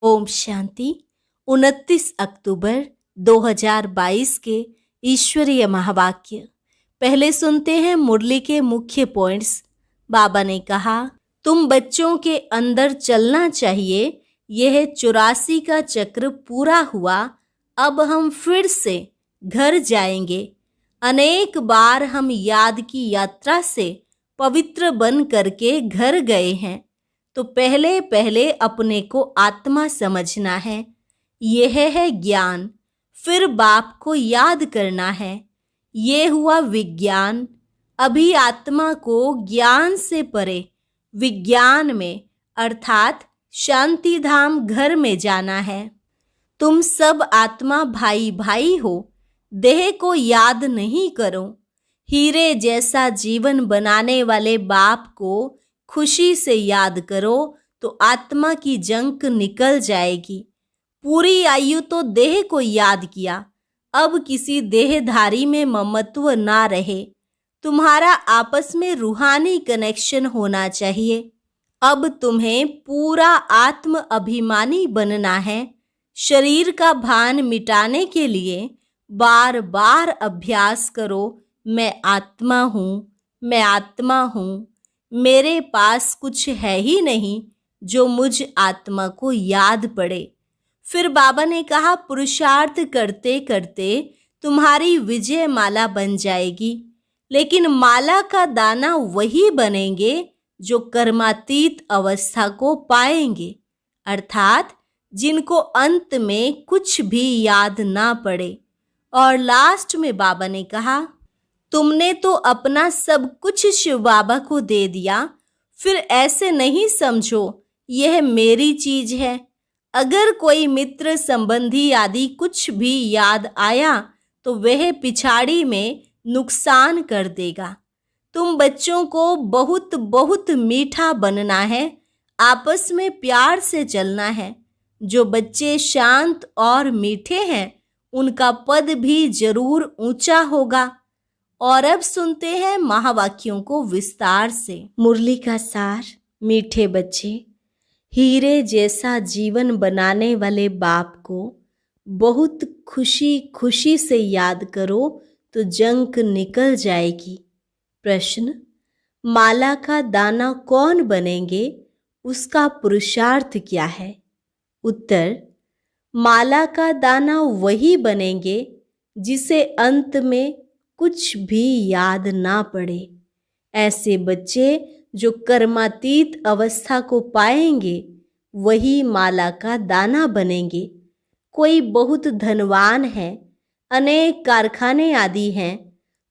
ओम शांति। 29 अक्टूबर 2022 के ईश्वरीय महावाक्य। पहले सुनते हैं मुरली के मुख्य पॉइंट्स। बाबा ने कहा, तुम बच्चों के अंदर चलना चाहिए। यह 84 का चक्र पूरा हुआ। अब हम फिर से घर जाएंगे। अनेक बार हम याद की यात्रा से पवित्र बन करके घर गए हैं, तो पहले पहले अपने को आत्मा समझना है। यह है ज्ञान। फिर बाप को याद करना है। ये हुआ विज्ञान। अभी आत्मा को ज्ञान से परे विज्ञान में अर्थात शांति धाम घर में जाना है। तुम सब आत्मा भाई भाई हो। देह को याद नहीं करो। हीरे जैसा जीवन बनाने वाले बाप को खुशी से याद करो, तो आत्मा की जंक निकल जाएगी। पूरी आयु तो देह को याद किया। अब किसी देहधारी में ममत्व ना रहे। तुम्हारा आपस में रूहानी कनेक्शन होना चाहिए। अब तुम्हें पूरा आत्म अभिमानी बनना है। शरीर का भान मिटाने के लिए बार बार अभ्यास करो। मैं आत्मा हूँ, मैं आत्मा हूँ। मेरे पास कुछ है ही नहीं जो मुझ आत्मा को याद पड़े। फिर बाबा ने कहा, पुरुषार्थ करते करते तुम्हारी विजय माला बन जाएगी, लेकिन माला का दाना वही बनेंगे जो कर्मातीत अवस्था को पाएंगे, अर्थात जिनको अंत में कुछ भी याद ना पड़े। और लास्ट में बाबा ने कहा, तुमने तो अपना सब कुछ शिव बाबा को दे दिया। फिर ऐसे नहीं समझो यह मेरी चीज है। अगर कोई मित्र संबंधी आदि कुछ भी याद आया तो वह पिछाड़ी में नुकसान कर देगा। तुम बच्चों को बहुत बहुत मीठा बनना है। आपस में प्यार से चलना है। जो बच्चे शांत और मीठे हैं उनका पद भी जरूर ऊंचा होगा। और अब सुनते हैं महावाक्यों को विस्तार से। मुरली का सार। मीठे बच्चे, हीरे जैसा जीवन बनाने वाले बाप को बहुत खुशी खुशी से याद करो, तो जंक निकल जाएगी। प्रश्न, माला का दाना कौन बनेंगे? उसका पुरुषार्थ क्या है? उत्तर, माला का दाना वही बनेंगे जिसे अंत में कुछ भी याद ना पड़े। ऐसे बच्चे जो कर्मातीत अवस्था को पाएंगे वही माला का दाना बनेंगे। कोई बहुत धनवान है, अनेक कारखाने आदि हैं,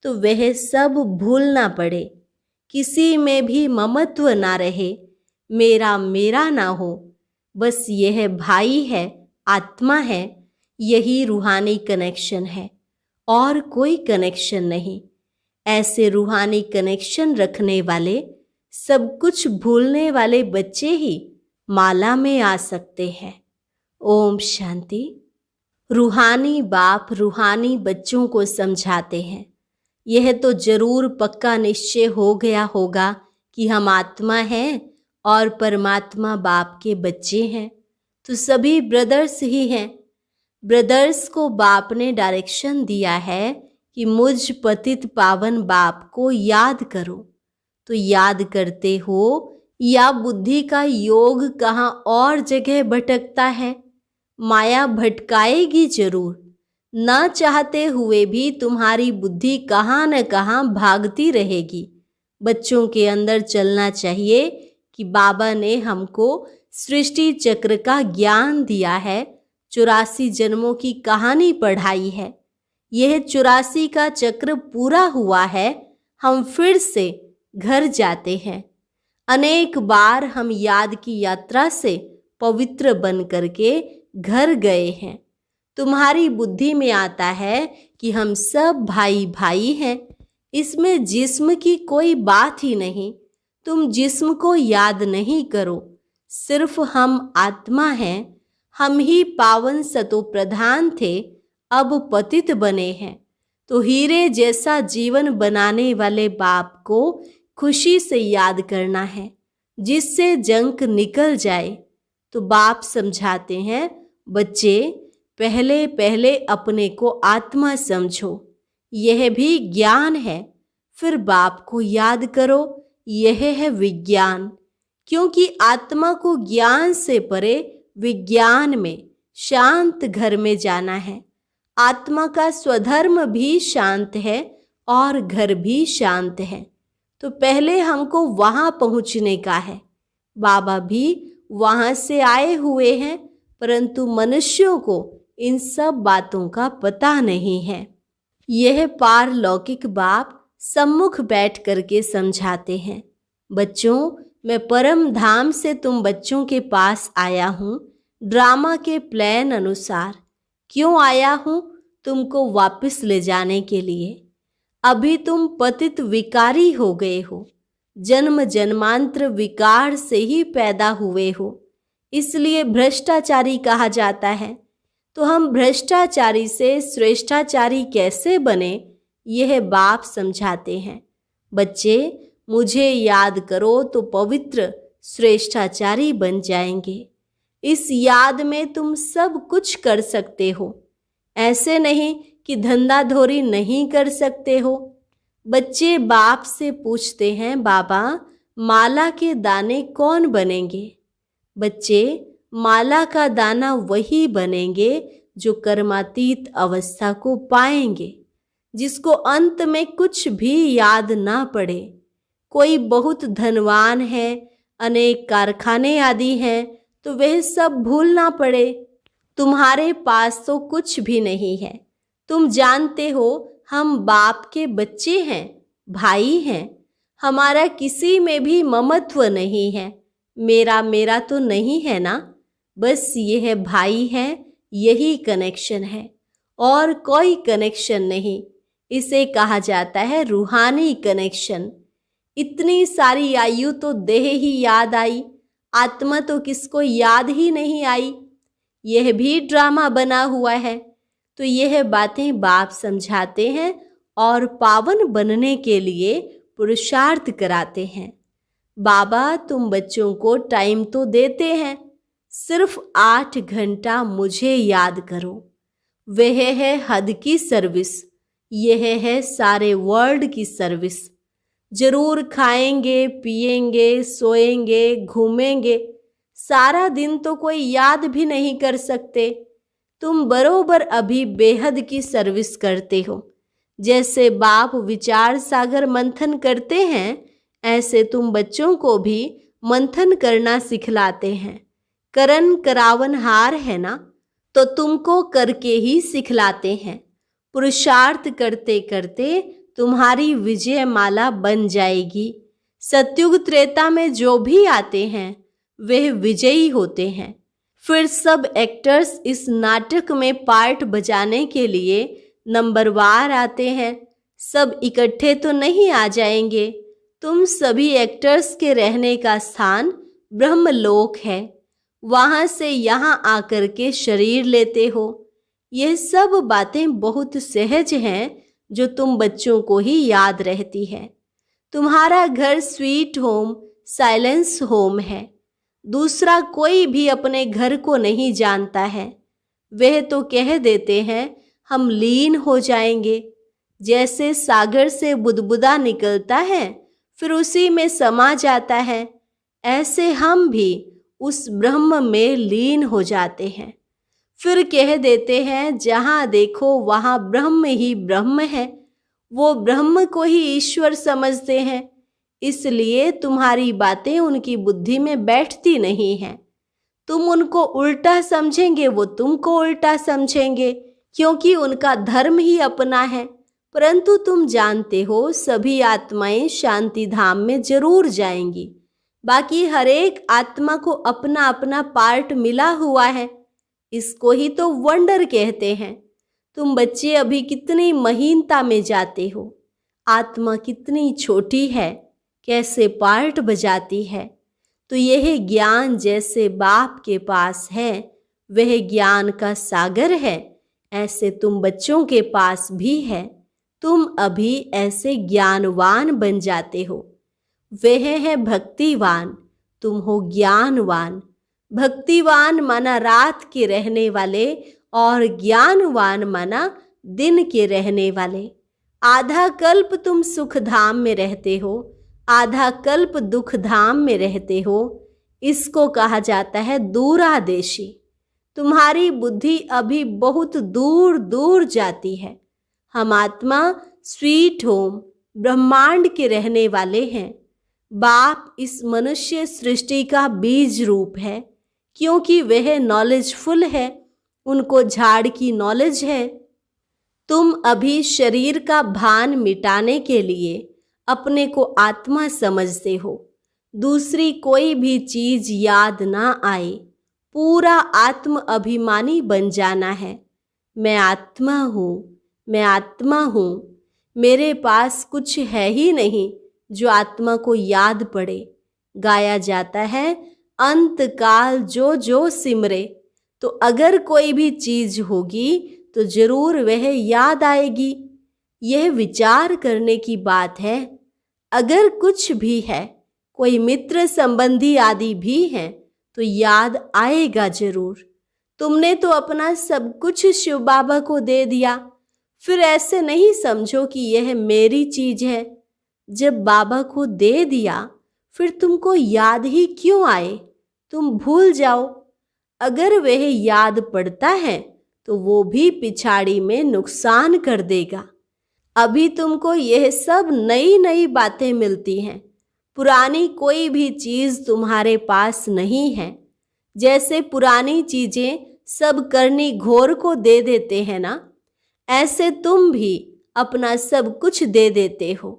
तो वह सब भूल ना पड़े। किसी में भी ममत्व ना रहे। मेरा मेरा ना हो। बस यह भाई है, आत्मा है। यही रूहानी कनेक्शन है और कोई कनेक्शन नहीं। ऐसे रूहानी कनेक्शन रखने वाले, सब कुछ भूलने वाले बच्चे ही माला में आ सकते हैं। ओम शांति। रूहानी बाप रूहानी बच्चों को समझाते हैं। यह तो जरूर पक्का निश्चय हो गया होगा कि हम आत्मा हैं और परमात्मा बाप के बच्चे हैं, तो सभी ब्रदर्स ही हैं। ब्रदर्स को बाप ने डायरेक्शन दिया है कि मुझ पतित पावन बाप को याद करो। तो याद करते हो या बुद्धि का योग कहाँ और जगह भटकता है? माया भटकाएगी जरूर। न चाहते हुए भी तुम्हारी बुद्धि कहाँ न कहाँ भागती रहेगी। बच्चों के अंदर चलना चाहिए कि बाबा ने हमको सृष्टि चक्र का ज्ञान दिया है। 84 जन्मों की कहानी पढ़ाई है। यह 84 का चक्र पूरा हुआ है। हम फिर से घर जाते हैं। अनेक बार हम याद की यात्रा से पवित्र बन करके घर गए हैं। तुम्हारी बुद्धि में आता है कि हम सब भाई भाई हैं। इसमें जिस्म की कोई बात ही नहीं। तुम जिस्म को याद नहीं करो। सिर्फ हम आत्मा हैं। हम ही पावन सतो प्रधान थे, अब पतित बने हैं। तो हीरे जैसा जीवन बनाने वाले बाप को खुशी से याद करना है, जिससे जंक निकल जाए। तो बाप समझाते हैं, बच्चे पहले पहले अपने को आत्मा समझो, यह भी ज्ञान है। फिर बाप को याद करो, यह है विज्ञान। क्योंकि आत्मा को ज्ञान से परे विज्ञान में शांत घर में जाना है। आत्मा का स्वधर्म भी शांत है और घर भी शांत है। तो पहले हमको वहां पहुंचने का है। बाबा भी वहां से आए हुए हैं, परंतु मनुष्यों को इन सब बातों का पता नहीं है। यह पारलौकिक बाप सम्मुख बैठ करके समझाते हैं, बच्चों मैं परम धाम से तुम बच्चों के पास आया हूँ ड्रामा के प्लान अनुसार। क्यों आया हूँ? तुमको वापस ले जाने के लिए। अभी तुम पतित विकारी हो गए हो, जन्म जन्मांतर विकार से ही पैदा हुए हो, इसलिए भ्रष्टाचारी कहा जाता है। तो हम भ्रष्टाचारी से श्रेष्ठाचारी कैसे बने, यह बाप समझाते हैं। बच्चे मुझे याद करो तो पवित्र श्रेष्ठाचारी बन जाएंगे। इस याद में तुम सब कुछ कर सकते हो। ऐसे नहीं कि धंधाधोरी नहीं कर सकते हो। बच्चे बाप से पूछते हैं, बाबा माला के दाने कौन बनेंगे? बच्चे माला का दाना वही बनेंगे जो कर्मातीत अवस्था को पाएंगे, जिसको अंत में कुछ भी याद ना पड़े। कोई बहुत धनवान है, अनेक कारखाने आदि हैं, तो वह सब भूल ना पड़े। तुम्हारे पास तो कुछ भी नहीं है। तुम जानते हो हम बाप के बच्चे हैं, भाई हैं। हमारा किसी में भी ममत्व नहीं है। मेरा मेरा तो नहीं है ना, बस यह भाई है, यही कनेक्शन है और कोई कनेक्शन नहीं। इसे कहा जाता है रूहानी कनेक्शन। इतनी सारी आयु तो देह ही याद आई, आत्मा तो किसको याद ही नहीं आई। यह भी ड्रामा बना हुआ है। तो यह बातें बाप समझाते हैं और पावन बनने के लिए पुरुषार्थ कराते हैं। बाबा तुम बच्चों को टाइम तो देते हैं, सिर्फ 8 घंटा मुझे याद करो। वह है हद की सर्विस, यह है सारे वर्ल्ड की सर्विस। जरूर खाएंगे, पिएंगे, सोएंगे, घूमेंगे, सारा दिन तो कोई याद भी नहीं कर सकते। तुम बरोबर अभी बेहद की सर्विस करते हो। जैसे बाप विचार सागर मंथन करते हैं, ऐसे तुम बच्चों को भी मंथन करना सिखलाते हैं। करन करावन हार है ना, तो तुमको करके ही सिखलाते हैं। पुरुषार्थ करते करते तुम्हारी विजय माला बन जाएगी। सतयुग त्रेता में जो भी आते हैं वे विजयी होते हैं। फिर सब एक्टर्स इस नाटक में पार्ट बजाने के लिए नंबरवार आते हैं। सब इकट्ठे तो नहीं आ जाएंगे। तुम सभी एक्टर्स के रहने का स्थान ब्रह्मलोक है। वहां से यहाँ आकर के शरीर लेते हो। यह सब बातें बहुत सहज हैं जो तुम बच्चों को ही याद रहती है। तुम्हारा घर स्वीट होम, साइलेंस होम है। दूसरा कोई भी अपने घर को नहीं जानता है। वह तो कह देते हैं हम लीन हो जाएंगे। जैसे सागर से बुदबुदा निकलता है फिर उसी में समा जाता है, ऐसे हम भी उस ब्रह्म में लीन हो जाते हैं। फिर कह देते हैं जहाँ देखो वहाँ ब्रह्म ही ब्रह्म है। वो ब्रह्म को ही ईश्वर समझते हैं, इसलिए तुम्हारी बातें उनकी बुद्धि में बैठती नहीं हैं। तुम उनको उल्टा समझेंगे, वो तुमको उल्टा समझेंगे, क्योंकि उनका धर्म ही अपना है। परंतु तुम जानते हो सभी आत्माएं शांति धाम में जरूर जाएंगी। बाकी हर एक आत्मा को अपना अपना पार्ट मिला हुआ है। इसको ही तो वंडर कहते हैं। तुम बच्चे अभी कितनी महीनता में जाते हो। आत्मा कितनी छोटी है, कैसे पार्ट बजाती है। तो यह ज्ञान जैसे बाप के पास है, वह ज्ञान का सागर है, ऐसे तुम बच्चों के पास भी है। तुम अभी ऐसे ज्ञानवान बन जाते हो। वह है भक्तिवान, तुम हो ज्ञानवान। भक्तिवान माना रात के रहने वाले और ज्ञानवान माना दिन के रहने वाले। आधा कल्प तुम सुख धाम में रहते हो, आधा कल्प दुख धाम में रहते हो। इसको कहा जाता है दूरादेशी। तुम्हारी बुद्धि अभी बहुत दूर दूर जाती है। हम आत्मा स्वीट होम ब्रह्मांड के रहने वाले हैं। बाप इस मनुष्य सृष्टि का बीज रूप है, क्योंकि वह नॉलेजफुल है, उनको झाड़ की नॉलेज है। तुम अभी शरीर का भान मिटाने के लिए अपने को आत्मा समझते हो। दूसरी कोई भी चीज याद ना आए, पूरा आत्म अभिमानी बन जाना है। मैं आत्मा हूँ, मैं आत्मा हूँ। मेरे पास कुछ है ही नहीं जो आत्मा को याद पड़े। गाया जाता है अंत काल जो जो सिमरे। तो अगर कोई भी चीज होगी तो जरूर वह याद आएगी। यह विचार करने की बात है। अगर कुछ भी है, कोई मित्र संबंधी आदि भी हैं, तो याद आएगा जरूर। तुमने तो अपना सब कुछ शिव बाबा को दे दिया, फिर ऐसे नहीं समझो कि यह मेरी चीज है। जब बाबा को दे दिया, फिर तुमको याद ही क्यों आए? तुम भूल जाओ। अगर वह याद पड़ता है तो वो भी पिछाड़ी में नुकसान कर देगा। अभी तुमको यह सब नई नई बातें मिलती हैं, पुरानी कोई भी चीज तुम्हारे पास नहीं है। जैसे पुरानी चीजें सब करनी घोर को दे देते हैं ना, ऐसे तुम भी अपना सब कुछ दे देते हो।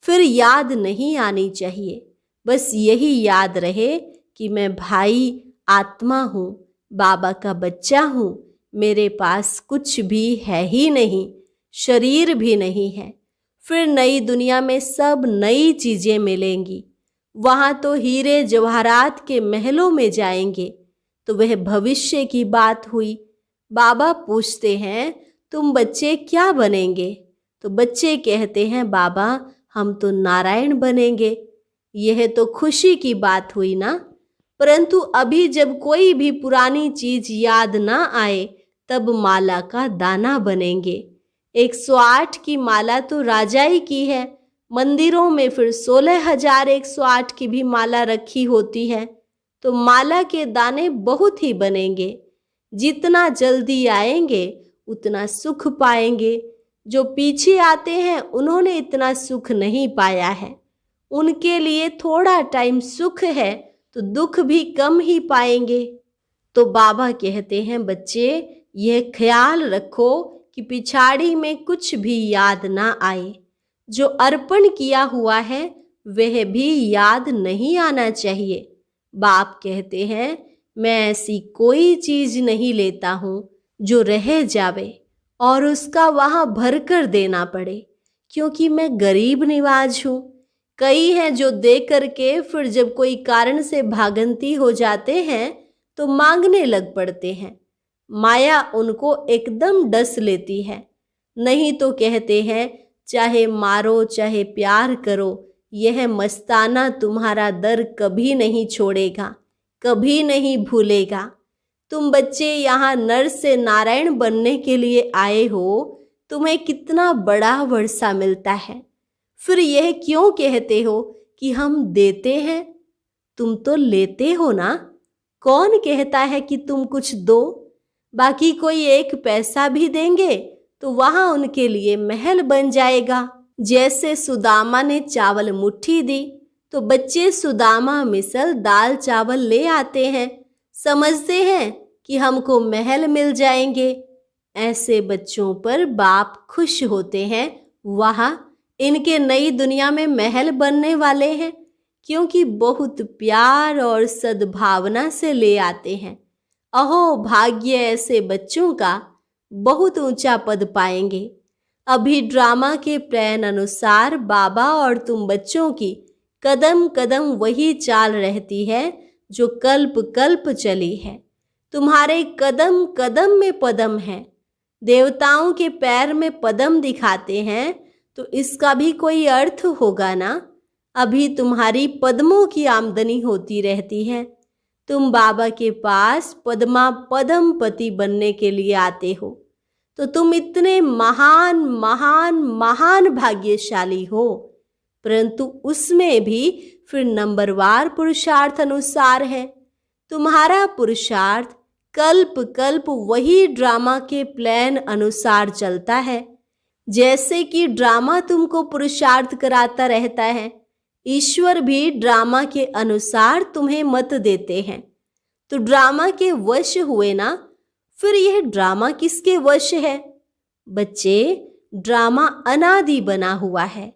फिर याद नहीं आनी चाहिए, बस यही याद रहे कि मैं भाई आत्मा हूँ, बाबा का बच्चा हूँ। मेरे पास कुछ भी है ही नहीं, शरीर भी नहीं है। फिर नई दुनिया में सब नई चीजें मिलेंगी। वहाँ तो हीरे जवाहरात के महलों में जाएंगे। तो वह भविष्य की बात हुई। बाबा पूछते हैं तुम बच्चे क्या बनेंगे? तो बच्चे कहते हैं बाबा हम तो नारायण बनेंगे। यह तो खुशी की बात हुई ना। परंतु अभी जब कोई भी पुरानी चीज याद ना आए, तब माला का दाना बनेंगे। 108 की माला तो राजाई की है। मंदिरों में फिर 16,108 की भी माला रखी होती है। तो माला के दाने बहुत ही बनेंगे। जितना जल्दी आएंगे उतना सुख पाएंगे। जो पीछे आते हैं उन्होंने इतना सुख नहीं पाया है। उनके लिए थोड़ा टाइम सुख है तो दुख भी कम ही पाएंगे। तो बाबा कहते हैं बच्चे यह ख्याल रखो कि पिछाड़ी में कुछ भी याद ना आए। जो अर्पण किया हुआ है वह भी याद नहीं आना चाहिए। बाप कहते हैं मैं ऐसी कोई चीज नहीं लेता हूँ जो रह जावे और उसका वहाँ भर कर देना पड़े, क्योंकि मैं गरीब निवाज हूँ। कई हैं जो दे करके फिर जब कोई कारण से भागंती हो जाते हैं तो मांगने लग पड़ते हैं। माया उनको एकदम डस लेती है। नहीं तो कहते हैं चाहे मारो चाहे प्यार करो, यह मस्ताना तुम्हारा दर कभी नहीं छोड़ेगा, कभी नहीं भूलेगा। तुम बच्चे यहाँ नर से नारायण बनने के लिए आए हो, तुम्हें कितना बड़ा वर्षा मिलता है। फिर यह क्यों कहते हो कि हम देते हैं? तुम तो लेते हो ना। कौन कहता है कि तुम कुछ दो? बाकी कोई 1 पैसा भी देंगे तो वहां उनके लिए महल बन जाएगा। जैसे सुदामा ने चावल मुट्ठी दी तो बच्चे सुदामा मिसल दाल चावल ले आते हैं, समझते हैं कि हमको महल मिल जाएंगे। ऐसे बच्चों पर बाप खुश होते हैं। वहाँ इनके नई दुनिया में महल बनने वाले हैं, क्योंकि बहुत प्यार और सद्भावना से ले आते हैं। अहो भाग्य ऐसे बच्चों का, बहुत ऊंचा पद पाएंगे। अभी ड्रामा के प्लान अनुसार बाबा और तुम बच्चों की कदम कदम वही चाल रहती है जो कल्प कल्प चली है। तुम्हारे कदम कदम में पदम है। देवताओं के पैर में पदम दिखाते हैं तो इसका भी कोई अर्थ होगा ना। अभी तुम्हारी पद्मों की आमदनी होती रहती है। तुम बाबा के पास पद्म पति बनने के लिए आते हो, तो तुम इतने महान महान महान भाग्यशाली हो। परंतु उसमें भी फिर नंबरवार पुरुषार्थ अनुसार है। तुम्हारा पुरुषार्थ कल्प कल्प वही ड्रामा के प्लान अनुसार चलता है। जैसे कि ड्रामा तुमको पुरुषार्थ कराता रहता है, ईश्वर भी ड्रामा के अनुसार तुम्हें मत देते हैं। तो ड्रामा के वश हुए ना, फिर यह ड्रामा किसके वश है? बच्चे, ड्रामा अनादि बना हुआ है।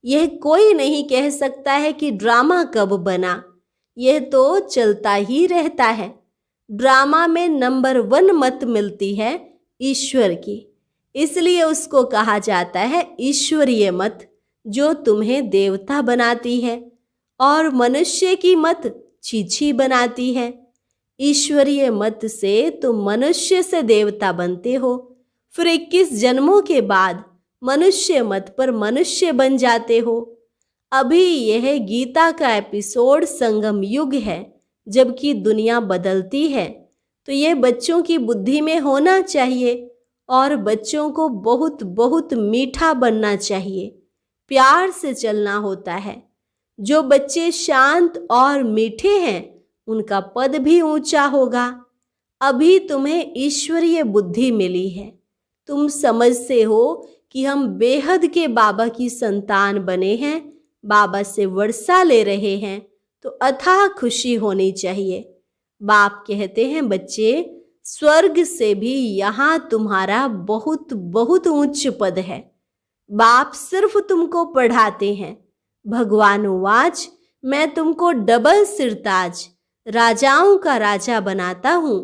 यह कोई नहीं कह सकता है कि ड्रामा कब बना, यह तो चलता ही रहता है। ड्रामा में नंबर 1 मत मिलती है ईश्वर की, इसलिए उसको कहा जाता है ईश्वरीय मत, जो तुम्हें देवता बनाती है, और मनुष्य की मत छीछी बनाती है। ईश्वरीय मत से तुम मनुष्य से देवता बनते हो, फिर 21 जन्मों के बाद मनुष्य मत पर मनुष्य बन जाते हो। अभी यह गीता का एपिसोड संगम युग है, जबकि दुनिया बदलती है। तो ये बच्चों की बुद्धि में होना चाहिए, और बच्चों को बहुत बहुत मीठा बनना चाहिए, प्यार से चलना होता है। जो बच्चे शांत और मीठे हैं, उनका पद भी ऊंचा होगा। अभी तुम्हें ईश्वरीय बुद्धि मिली है, तुम समझते हो कि हम बेहद के बाबा की संतान बने हैं, बाबा से वर्षा ले रहे हैं, तो अथाह खुशी होनी चाहिए। बाप कहते हैं, बच्चे, स्वर्ग से भी यहाँ तुम्हारा बहुत बहुत उच्च पद है। बाप सिर्फ तुमको पढ़ाते हैं। भगवान उवाच, मैं तुमको डबल सिरताज, राजाओं का राजा बनाता हूँ।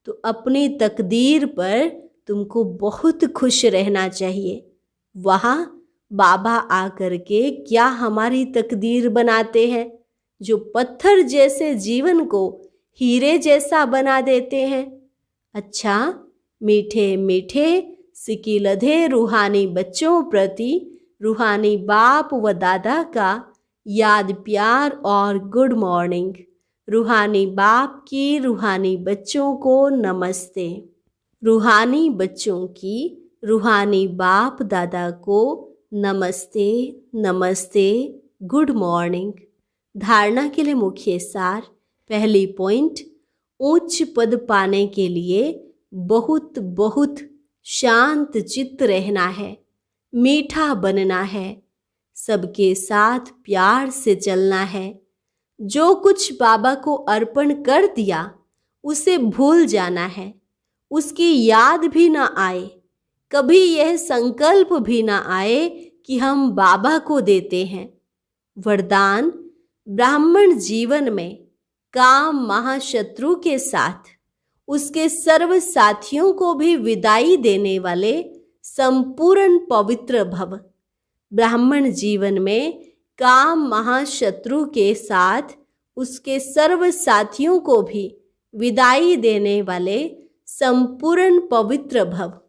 तो अपनी तकदीर पर तुमको बहुत खुश रहना चाहिए। वहाँ बाबा आकर के क्या हमारी तकदीर बनाते हैं, जो पत्थर जैसे जीवन को हीरे जैसा बना देते हैं। अच्छा, मीठे मीठे सिकिलधे रूहानी बच्चों प्रति रूहानी बाप व दादा का याद प्यार और गुड मॉर्निंग। रूहानी बाप की रूहानी बच्चों को नमस्ते। रूहानी बच्चों की रूहानी बाप दादा को नमस्ते नमस्ते, गुड मॉर्निंग। धारणा के लिए मुख्य सार। पहली पॉइंट, उच्च पद पाने के लिए बहुत बहुत शांत चित्त रहना है, मीठा बनना है, सबके साथ प्यार से चलना है। जो कुछ बाबा को अर्पण कर दिया उसे भूल जाना है, उसकी याद भी ना आए, कभी यह संकल्प भी ना आए कि हम बाबा को देते हैं। वरदान, ब्राह्मण जीवन में काम महाशत्रु के साथ उसके सर्व साथियों को भी विदाई देने वाले संपूर्ण पवित्र भव। ब्राह्मण जीवन में काम महाशत्रु के साथ उसके सर्व साथियों को भी विदाई देने वाले संपूर्ण पवित्र भव।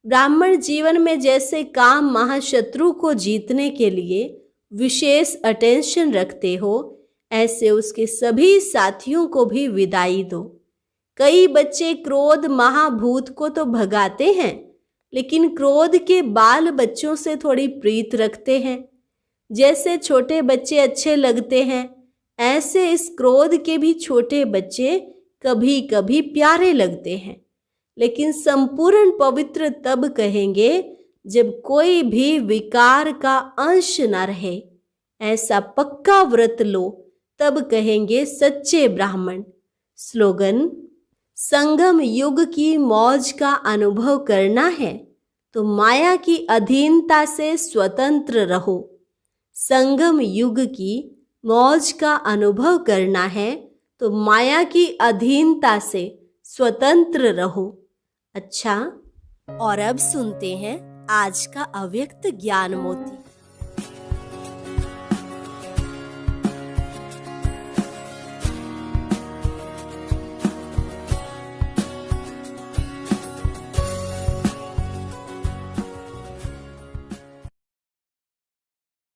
ब्राह्मण जीवन में जैसे काम महाशत्रु को जीतने के लिए विशेष अटेंशन रखते हो, ऐसे उसके सभी साथियों को भी विदाई दो। कई बच्चे क्रोध महाभूत को तो भगाते हैं, लेकिन क्रोध के बाल बच्चों से थोड़ी प्रीत रखते हैं। जैसे छोटे बच्चे अच्छे लगते हैं, ऐसे इस क्रोध के भी छोटे बच्चे कभी कभी प्यारे लगते हैं। लेकिन संपूर्ण पवित्र तब कहेंगे जब कोई भी विकार का अंश न रहे। ऐसा पक्का व्रत लो, तब कहेंगे सच्चे ब्राह्मण। स्लोगन, संगम युग की मौज का अनुभव करना है तो माया की अधीनता से स्वतंत्र रहो। संगम युग की मौज का अनुभव करना है तो माया की अधीनता से स्वतंत्र रहो। अच्छा, और अब सुनते हैं आज का अव्यक्त ज्ञान मोती।